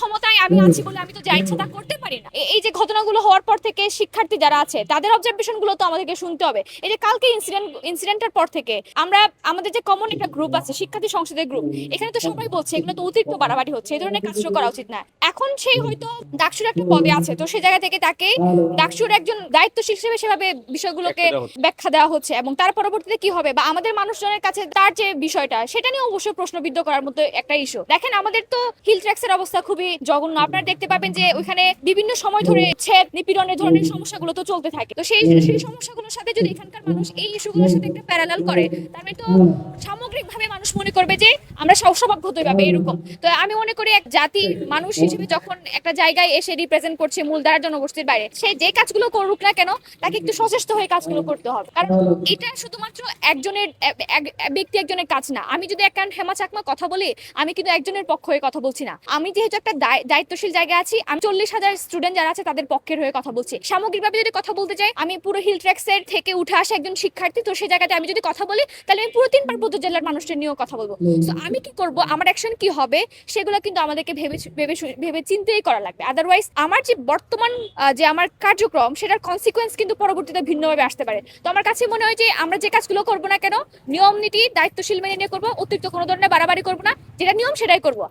ক্ষমতায় আমি আছি বলে আমি তো যা ইচ্ছা তা করতে পারি না। এই যে ঘটনাগুলো হওয়ার পর থেকে শিক্ষার্থী যারা আছে তাদের অবজারভেশন গুলো তো আমাদেরকে শুনতে হবে। এই যে কালকে ইনসিডেন্টের পর থেকে আমরা আমাদের যে কমন একটা গ্রুপ আছে শিক্ষার্থী সংসদের গ্রুপ, এখানে তো সবাই বলছে এগুলো তো অতিরিক্ত বাড়াবাড়ি হচ্ছে, এই ধরনের কাজটা করা উচিত না। এখন সেই হয়তো ডাকসুর একটা পদে আছে, তো সেই জায়গা থেকে তাকে ডাকসুর একজন দায়িত্বশীল হিসেবে সেভাবে বিষয়গুলোকে ব্যাখ্যা দেওয়া হচ্ছে, এবং তার পরবর্তীতে কি হবে বা আমাদের মানুষজনের কাছে তার যে বিষয়টা সেটা নিয়ে অবশ্যই প্রশ্নবিদ্ধ করার মতো একটা ইস্যু। দেখেন আমাদের তো হিল ট্র্যাক্সের অবস্থা খুবই জঘন্য। আপনারা দেখতে পাবেন যে ওইখানে বিভিন্ন সময় ধরে ছেদ নিপীড়নের ধরনের সমস্যাগুলো তো চলতে থাকে। তো সেই সেই সমস্যাগুলোর সাথে যদি এখানকার মানুষ এই ইস্যুগুলোর সাথে একটা প্যারালাল করে, তাহলে তো সামগ্রিকভাবে মানুষ মনে করবে যে আমরা স্বভাবগতই ভাবে এরকম। তো আমি মনে করি এক জাতি মানুষ হিসেবে যখন একটা জায়গায় এসে রিপ্রেজেন্ট করছে মূলধারার জনগোষ্ঠীর বাইরে, সে যে কাজগুলো করুক না কেন তাকে একটু সচেষ্ট হয়ে কাজগুলো করতে হবে। কারণ এটা শুধুমাত্র একজনের ব্যক্তি একজনের কাজ না। আমি যদি একটা হেমা চাকমা কথা বলি, আমি কিন্তু একজনের পক্ষ হয়ে কথা বলছি না। আমি যেহেতু একটা দায়িত্বশীল জায়গায় আছি, আমি 40,000 স্টুডেন্ট যারা আছে তাদের পক্ষের হয়ে কথা বলছি। সামগ্রিকভাবে যদি কথা বলতে চাই, আমি পুরো হিল ট্র্যাক্সের থেকে উঠে আসা একজন শিক্ষার্থী, তো সেই জায়গাতে আমি যদি কথা বলি তাহলে আমি পুরো 3 পার্বত্য জেলার মানুষদের নিয়েও কথা বলবো। তো আমি কি করব, আমার অ্যাকশন কি হবে, সেগুলো কিন্তু আমাদেরকে ভেবে ভেবে ভেবে চিন্তেই করা লাগবে। আদারওয়াইজ আমার যে বর্তমান যে আমার কার্যক্রম সেটার কনসিকুয়েন্স কিন্তু পরবর্তীতে ভিন্নভাবে আসতে পারে। তো আমার কাছে মনে হয় যে আমরা যে কাজগুলো করবো না কেন নিয়ম নীতি দায়িত্বশীল মেনে নিয়ে করবো, অতিরিক্ত কোনো ধরনের বাড়াবাড়ি করবো না, যেটা নিয়ম সেটাই করবো।